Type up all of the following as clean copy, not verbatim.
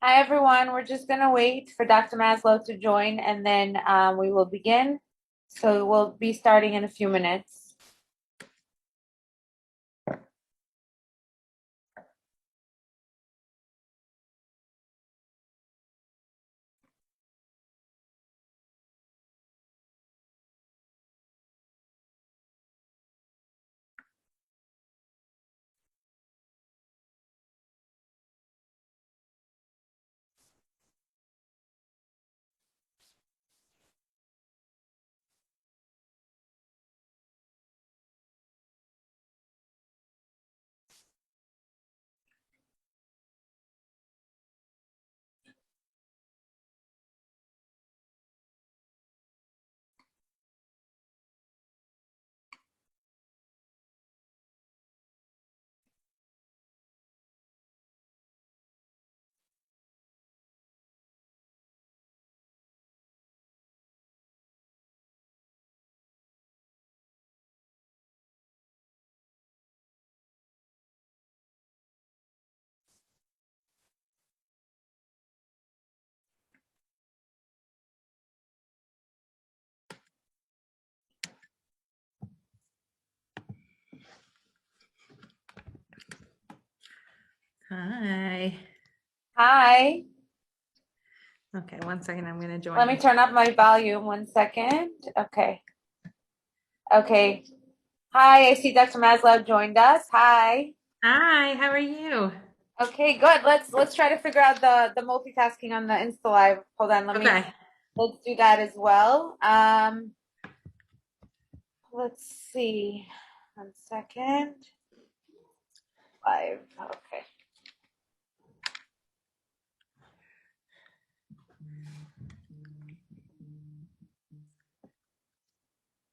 Hi, everyone. We're just going to wait for Dr. Maslow to join and then we will begin. So we'll be starting in a few minutes. Hi. Hi. Okay, 1 second. I'm going to join. Let me turn up my volume 1 second. Okay. Okay. Hi, I see Dr. Maslow joined us. Hi. Hi, how are you? Okay, good. Let's try to figure out the multitasking on the Insta Live. Hold on, let's do that as well. Let's see. 1 second. Live. Okay.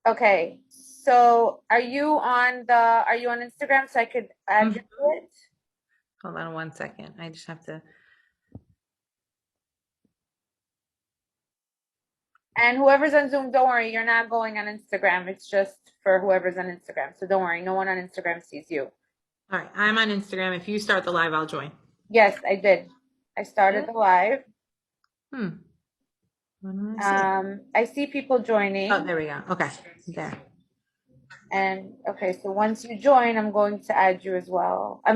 Okay. So are you on Instagram so I could add you to it? Hold on 1 second. I just have to. And whoever's on Zoom, don't worry, you're not going on Instagram. It's just for whoever's on Instagram. So don't worry, no one on Instagram sees you. All right, I'm on Instagram. If you start the live, I'll join. Yes, I did. I started the live. What do I see? I see people joining. Oh, there we go. Okay, there. And okay, so once you join, I'm going to add you as well. I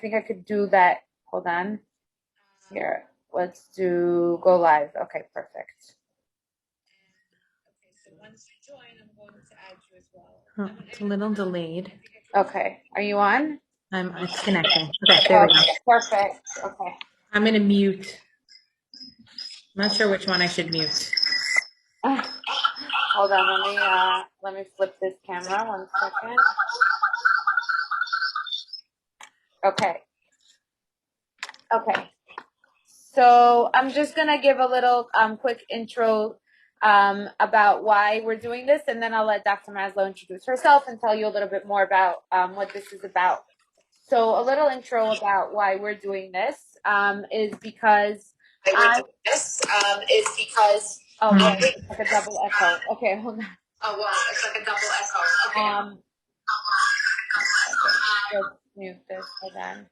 think I could do that. Hold on. Here, let's do go live. Okay, perfect. Once you join, I'm going to add you as well. Oh, it's a little delayed. Okay, are you on? It's connecting. Okay, there we go. Perfect. Okay. I'm going to mute. I'm not sure which one I should mute. Hold on, let me flip this camera 1 second. Okay. Okay. So I'm just gonna give a little quick intro about why we're doing this, and then I'll let Dr. Maslow introduce herself and tell you a little bit more about what this is about. So a little intro about why we're doing this is because oh wow, it's like a double echo. Okay, hold on. Oh, wow, it's like a double echo. Okay. Let's mute this. Hold on.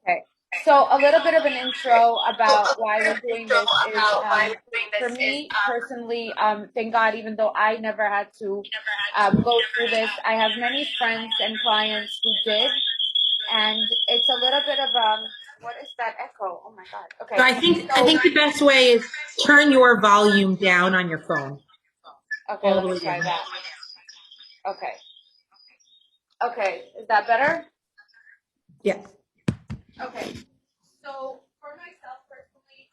Okay. So a little bit of an intro about why we're doing this is for me personally, thank God, even though I never had to go through this, I have many friends and clients who did. And it's a little bit of what is that echo? Oh my God. Okay. So I think the best way is turn your volume down on your phone. Okay, let me try that. Okay. Okay, is that better? Yeah. Okay. So for myself personally,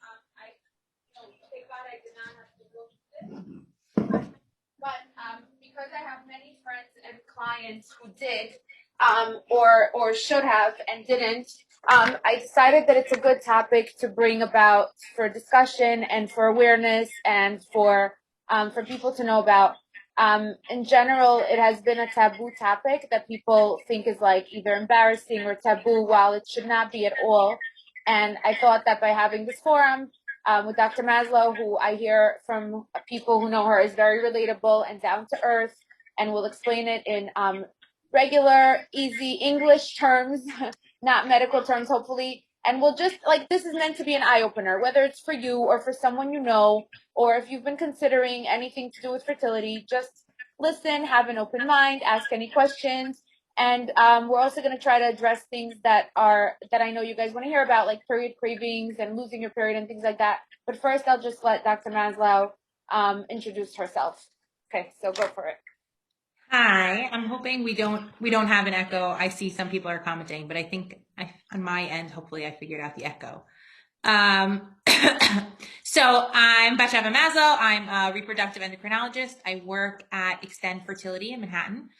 thank God I did not have to go through this. But because I have many friends and clients who did, or should have and didn't, I decided that it's a good topic to bring about for discussion and for awareness and for people to know about. In general, it has been a taboo topic that people think is like either embarrassing or taboo, while it should not be at all. And I thought that by having this forum with Dr. Maslow, who I hear from people who know her is very relatable and down to earth, and we'll explain it in regular, easy English terms, not medical terms, hopefully. And we'll just, like, this is meant to be an eye opener, whether it's for you or for someone you know, or if you've been considering anything to do with fertility, just listen, have an open mind, ask any questions. And we're also going to try to address things that I know you guys want to hear about, like period cravings and losing your period and things like that. But first, I'll just let Dr. Maslow introduce herself. Okay, so go for it. Hi, I'm hoping we don't have an echo. I see some people are commenting, but I think on my end, hopefully I figured out the echo. Um, so I'm Dr. Maslow. I'm a reproductive endocrinologist. I work at Extend Fertility in Manhattan,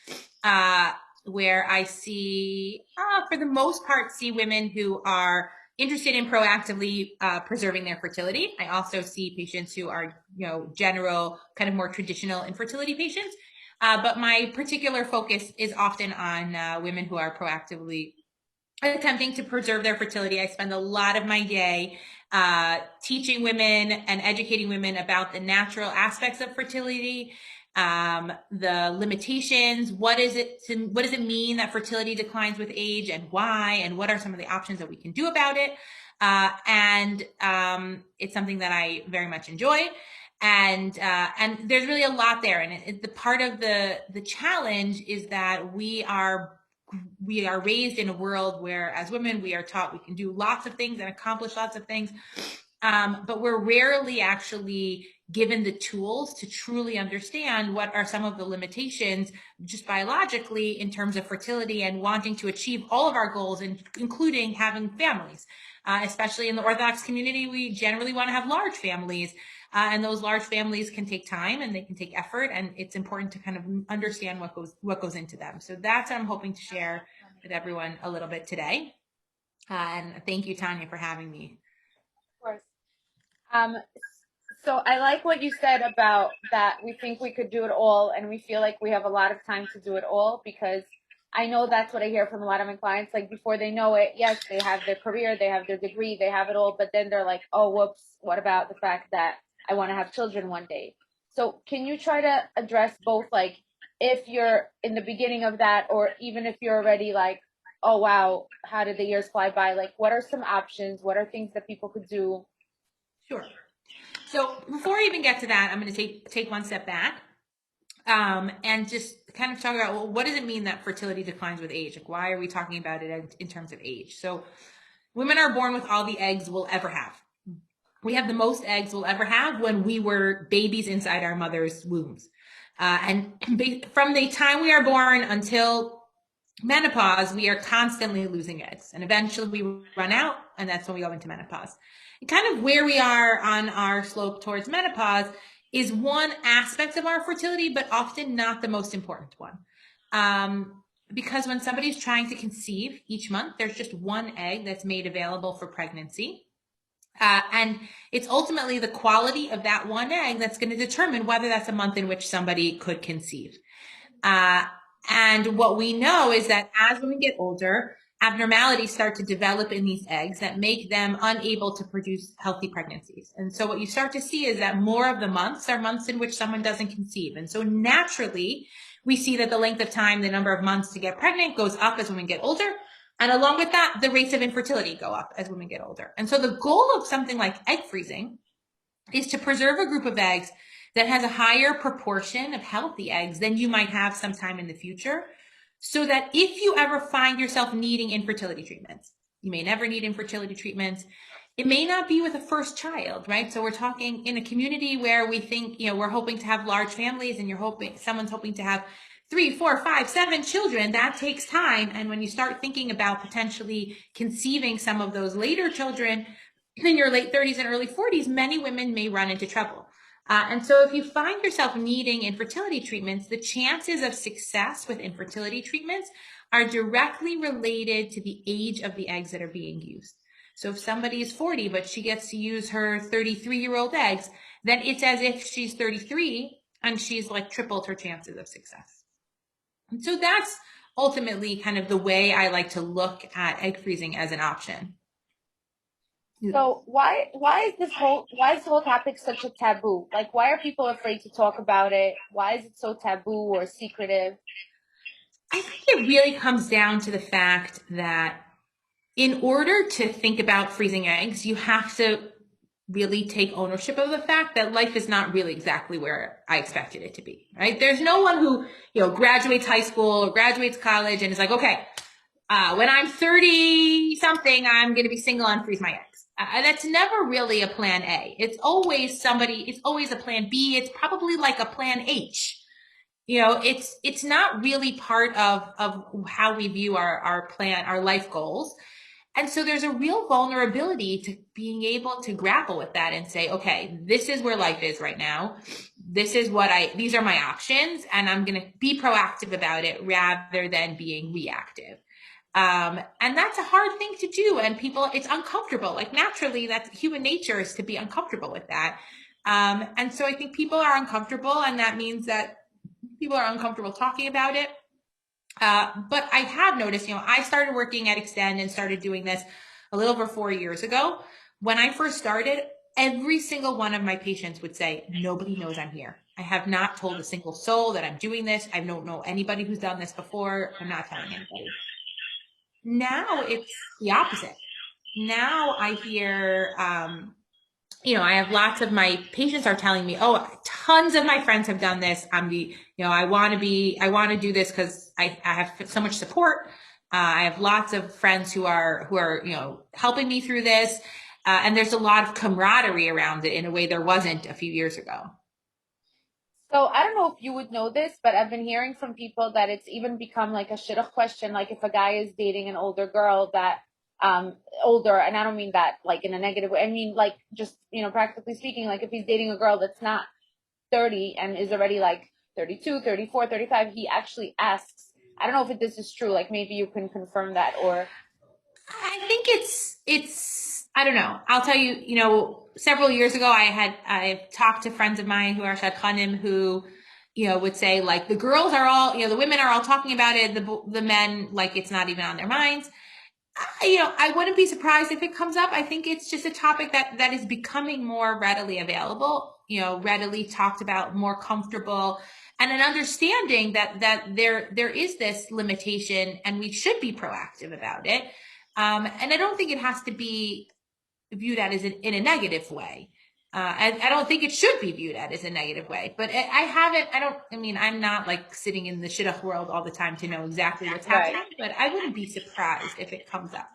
where I see, for the most part, see women who are interested in proactively preserving their fertility. I also see patients who are, general, kind of more traditional infertility patients. But my particular focus is often on women who are proactively attempting to preserve their fertility. I spend a lot of my day teaching women and educating women about the natural aspects of fertility, the limitations. What does it mean that fertility declines with age, and why, and what are some of the options that we can do about it? And it's something that I very much enjoy. And there's really a lot there. And the part of the challenge is that we are raised in a world where, as women, we are taught we can do lots of things and accomplish lots of things. But we're rarely actually given the tools to truly understand what are some of the limitations, just biologically, in terms of fertility and wanting to achieve all of our goals, including having families. Especially in the Orthodox community, we generally want to have large families. And those large families can take time and they can take effort, and it's important to kind of understand what goes into them. So that's what I'm hoping to share with everyone a little bit today. And thank you, Tanya, for having me. Of course. So I like what you said about that we think we could do it all, and we feel like we have a lot of time to do it all, because I know that's what I hear from a lot of my clients. Like, before they know it, yes, they have their career, they have their degree, they have it all, but then they're like, oh, whoops, what about the fact that I want to have children one day? So can you try to address both, like, if you're in the beginning of that, or even if you're already like, oh, wow, how did the years fly by? Like, what are some options? What are things that people could do? Sure. So before I even get to that, I'm going to take one step back and just kind of talk about, well, what does it mean that fertility declines with age? Like, why are we talking about it in terms of age? So women are born with all the eggs we'll ever have. We have the most eggs we'll ever have when we were babies inside our mother's wombs. And from the time we are born until menopause, we are constantly losing eggs. And eventually we run out, and that's when we go into menopause. And kind of where we are on our slope towards menopause is one aspect of our fertility, but often not the most important one. Because when somebody's trying to conceive each month, there's just one egg that's made available for pregnancy. And it's ultimately the quality of that one egg that's going to determine whether that's a month in which somebody could conceive. And what we know is that as women get older, abnormalities start to develop in these eggs that make them unable to produce healthy pregnancies. And so what you start to see is that more of the months are months in which someone doesn't conceive. And so naturally, we see that the length of time, the number of months to get pregnant, goes up as women get older. And along with that, the rates of infertility go up as women get older. And so the goal of something like egg freezing is to preserve a group of eggs that has a higher proportion of healthy eggs than you might have sometime in the future, so that if you ever find yourself needing infertility treatments, you may never need infertility treatments. It may not be with a first child, right? So we're talking in a community where we think, we're hoping to have large families, and someone's hoping to have 3, 4, 5, 7 children. That takes time. And when you start thinking about potentially conceiving some of those later children in your late 30s and early 40s, many women may run into trouble. And so if you find yourself needing infertility treatments, the chances of success with infertility treatments are directly related to the age of the eggs that are being used. So if somebody is 40, but she gets to use her 33-year-old eggs, then it's as if she's 33 and she's like tripled her chances of success. And so that's ultimately kind of the way I like to look at egg freezing as an option. So why is this whole topic such a taboo? Like, why are people afraid to talk about it? Why is it so taboo or secretive? I think it really comes down to the fact that in order to think about freezing eggs, you have to really take ownership of the fact that life is not really exactly where I expected it to be, right? There's no one who, graduates high school or graduates college and is like, okay, when I'm 30 something, I'm going to be single and freeze my eggs. That's never really a plan A. It's always a plan B. It's probably like a plan H. It's not really part of how we view our plan, our life goals. And so there's a real vulnerability to being able to grapple with that and say, okay, this is where life is right now. These are my options, and I'm going to be proactive about it rather than being reactive. And that's a hard thing to do. And it's uncomfortable. Like naturally, that's human nature is to be uncomfortable with that. And so I think people are uncomfortable, and that means that people are uncomfortable talking about it. But I have noticed, I started working at Extend and started doing this a little over 4 years ago. When I first started, every single one of my patients would say, nobody knows I'm here. I have not told a single soul that I'm doing this. I don't know anybody who's done this before. I'm not telling anybody. Now it's the opposite. Now I hear, I have lots of my patients are telling me, oh, tons of my friends have done this. I want to do this because I have so much support. I have lots of friends who are, helping me through this. And there's a lot of camaraderie around it in a way there wasn't a few years ago. So I don't know if you would know this, but I've been hearing from people that it's even become like a shidduch question. Like if a guy is dating an older girl that older, and I don't mean that like in a negative way. I mean like just, practically speaking, like if he's dating a girl that's not 30 and is already like 32, 34, 35, he actually asks. I don't know if this is true. Like maybe you can confirm that or I think I don't know. I'll tell you, several years ago, I talked to friends of mine who are shadchanim who, would say like the girls are all, the women are all talking about it. The men, like it's not even on their minds. I wouldn't be surprised if it comes up. I think it's just a topic that is becoming more readily available, readily talked about, more comfortable, and an understanding that there is this limitation and we should be proactive about it. And I don't think it has to be viewed at as in a negative way. I don't think it should be viewed at as a negative way, but I'm not like sitting in the shidduch world all the time to know exactly what's happening, but I wouldn't be surprised if it comes up.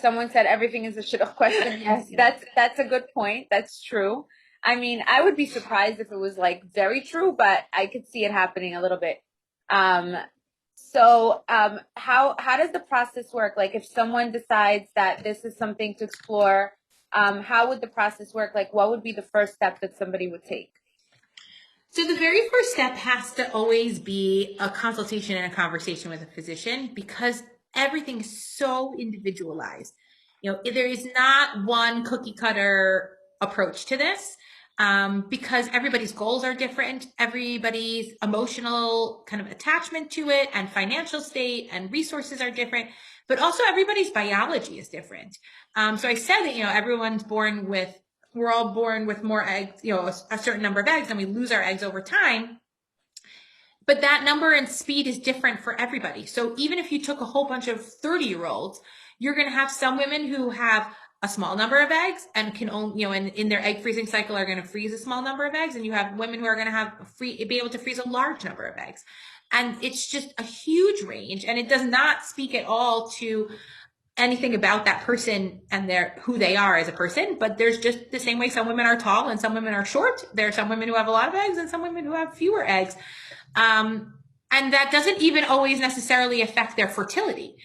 Someone said everything is a shidduch question. Yes, that's a good point. That's true. I mean, I would be surprised if it was like very true, but I could see it happening a little bit. How does the process work? Like if someone decides that this is something to explore, how would the process work? Like what would be the first step that somebody would take? So the very first step has to always be a consultation and a conversation with a physician because everything is so individualized. There is not one cookie cutter approach to this because everybody's goals are different. Everybody's emotional kind of attachment to it and financial state and resources are different, but also everybody's biology is different. So I said that, we're all born with more eggs, a certain number of eggs, and we lose our eggs over time. But that number and speed is different for everybody. So even if you took a whole bunch of 30-year-olds, you're going to have some women who have a small number of eggs and can only, in their egg freezing cycle are going to freeze a small number of eggs. And you have women who are going to be able to freeze a large number of eggs. And it's just a huge range. And it does not speak at all to anything about that person and who they are as a person, but there's just the same way some women are tall and some women are short. There are some women who have a lot of eggs and some women who have fewer eggs. And that doesn't even always necessarily affect their fertility.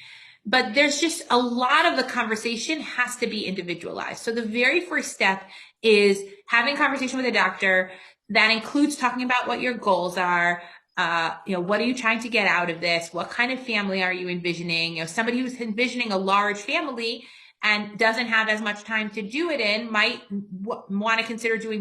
But there's just a lot of the conversation has to be individualized. So the very first step is having a conversation with a doctor that includes talking about what your goals are. What are you trying to get out of this? What kind of family are you envisioning? Somebody who's envisioning a large family and doesn't have as much time to do it in might want to consider doing